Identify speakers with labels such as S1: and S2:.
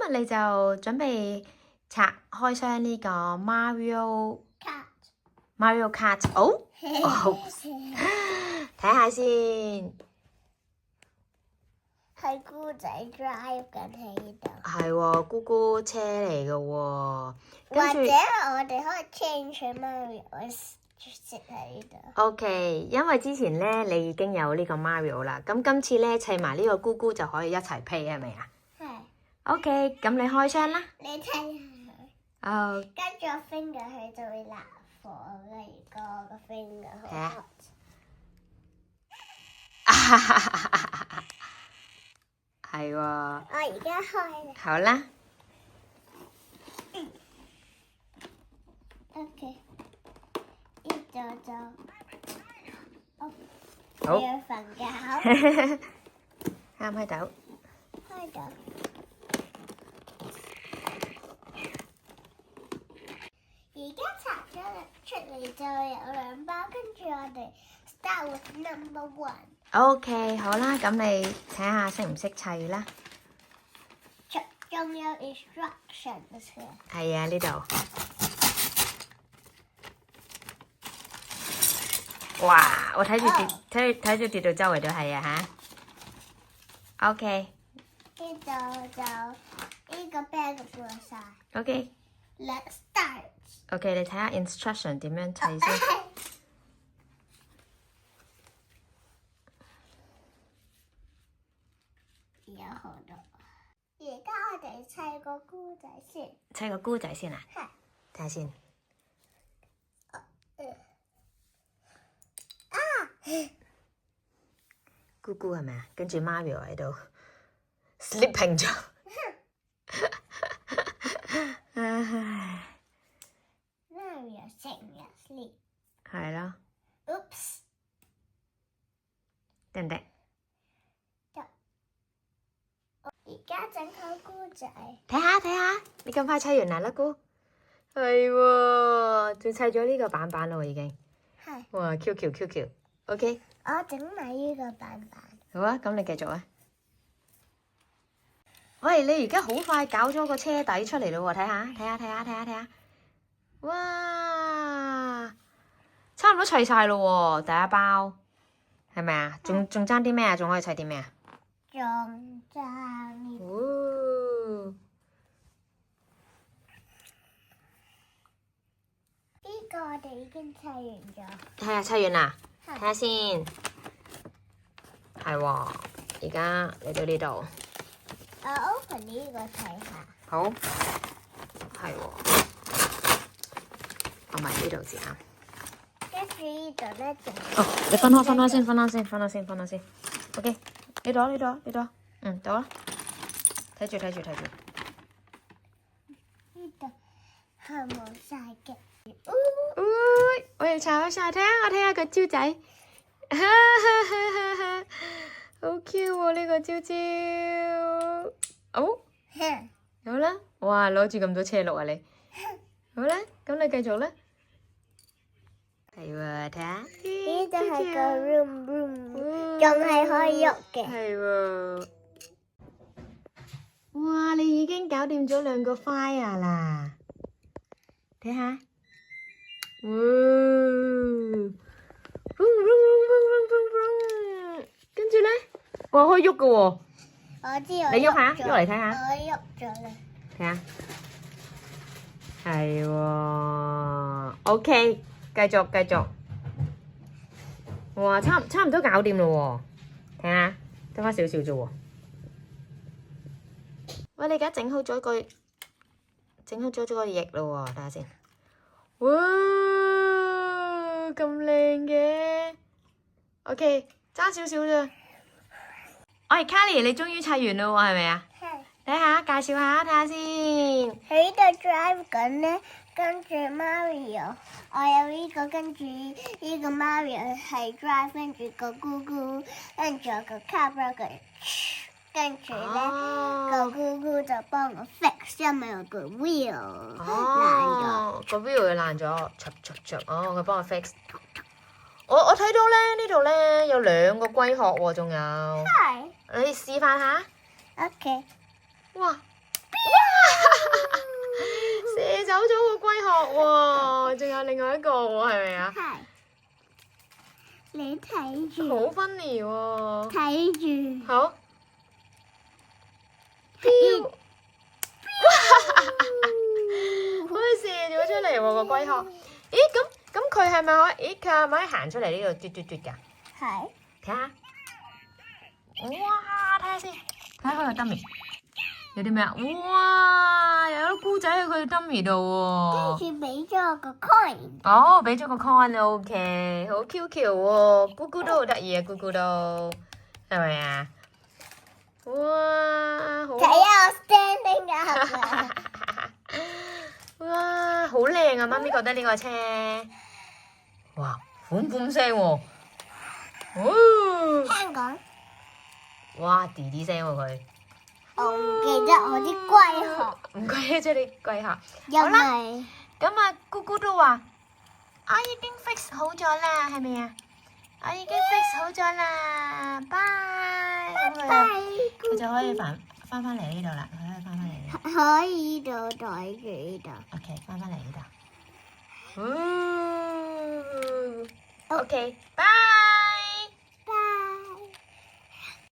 S1: 你就準備拆開箱呢個 Mario Kart。哦，睇下先。
S2: 係姑仔 drive 緊喺度。
S1: 係喎，姑姑車嚟嘅喎。
S2: 或者我哋可以 change Mario 設喺呢度。
S1: OK， 因為之前咧你已經有呢個 Mario 啦，咁今次咧砌埋呢個姑姑就可以一齊 play 係咪啊？
S2: 係。
S1: OK， 咁你開箱啦。
S2: 你睇下佢。
S1: 哦。
S2: 跟住我 finger 佢就會辣火嘅，如果我個 finger 好 hot。
S1: 係喎。
S2: 我而家開啦。
S1: 好啦。
S2: OK。呢度就。
S1: 好。
S2: 要瞓覺。
S1: 啱開到。
S2: 開到。而家拆咗出嚟就有兩包，跟住我哋 start with number one。OK，
S1: 好啦，咁你睇下識唔識砌啦？
S2: 仲有 instructions 嘅。
S1: 係啊，呢度。哇！我睇住跌到周圍都係啊吓。OK。
S2: 呢度就呢個 bag 過晒。
S1: OK。
S2: Let's start。OK，
S1: 你睇下 instruction 點樣砌先。
S2: 有好多。而家我哋砌個姑仔先。
S1: 砌個姑仔先啊？
S2: 係。
S1: 睇下先。姑姑係咪啊？跟住 Mario 喺度 sleeping 咗。
S2: Mario 成日 sleep。
S1: 係咯。
S2: Oops。
S1: 得唔得？
S2: 而家整好姑仔。
S1: 睇下，你咁快砌完啦，姑。係喎，仲砌咗呢個板板咯，已經。
S2: 係。
S1: 哇 ！Q。OK。
S2: 我整埋呢個板板。
S1: 好啊，咁你繼續啊。喂，你而家好快搞咗個車底出嚟咯喎，睇下。哇！差唔多砌晒咯喎，第一包。係咪啊？仲爭啲咩啊？仲可以砌啲咩啊？
S2: 仲爭呢？呢個我哋已經砌完咗。
S1: 係啊，砌完啦。睇下先。係喎，而家嚟到呢度。
S2: 我 open 呢個睇下。
S1: 好。係喎。放埋呢度先啊。
S2: 跟住呢度咧就。
S1: 哦，你分開先。OK， 呢度。到啦。睇住。
S2: 呢度係冇晒嘅。
S1: 我要查下，睇下個蕉仔，好 Q 喎呢個蕉蕉。哦，好啦，哇，攞住咁多車轆啊你。好啦，咁你繼續啦。係喎，睇下。
S2: 呢度係個 room，仲係可以喐嘅。
S1: 係喎。哇！你已經搞掂咗2個 fire 啦，睇下。哇！跟住咧，哇可以喐嘅喎。
S2: 我知。
S1: 你喐下，喐嚟睇下。
S2: 我喐咗啦。
S1: 睇下。係喎。OK， 繼續。哇，差唔多搞掂咯喎。睇下，得翻少少啫喎。喂，你而家整好咗個翼咯喎，睇下先。哇，咁靚嘅 ！OK， 爭少少咋？喂，Carly，你終於砌完啦喎，係咪啊？
S2: 係。
S1: 睇下，介紹下，睇下先。
S2: 喺度 drive 緊咧，跟住 Mario， 我有呢個，跟住呢個 Mario 係 drive， 跟住個姑姑，跟住個 car 跟住咧個姑姑就幫我 fix， 因為我個 wheel 爛咗。
S1: 個 wheel 爛咗，鑿。佢幫我 fix。我睇到咧呢度咧有2個龜殼喎，仲有。
S2: 係。
S1: 你示範下。
S2: OK。
S1: 哇！射走咗個龜殼喎，仲有另外一個喎，係咪啊？
S2: 係。你睇住。
S1: 好funny喎！
S2: 睇住。
S1: 好。飄。好似射咗出嚟喎個龜殼。咦咁佢係咪可以？咦佢係咪可以行出嚟呢度嘟嘟嘟㗎？
S2: 係。
S1: 睇下。哇！睇下先，睇下佢個 dummy 有啲咩啊？哇！有粒菇仔喺佢個 dummy 度喎。
S2: 跟住俾咗個 coin。
S1: 哦，俾咗個 coin，OK，好 Q Q 喎，姑姑都好得意啊，姑姑都係咪啊？哇！好
S2: 睇下我 standing up 啊！
S1: 哇，好靚啊！媽咪覺得呢個車，哇，歡歡聲喎，
S2: 香港。
S1: 哇，滴滴聲喎佢。
S2: 我唔記得我啲龜殼。
S1: 唔記得咗你龜殼。
S2: 因為
S1: 咁啊，姑姑都話：我已經 fix 好咗啦，係咪啊？我已經 fix 好咗啦，拜。佢就可以翻嚟呢度啦，佢可以翻嚟呢度。
S2: 可以度袋住呢度。
S1: OK，翻嚟呢度。OK，拜。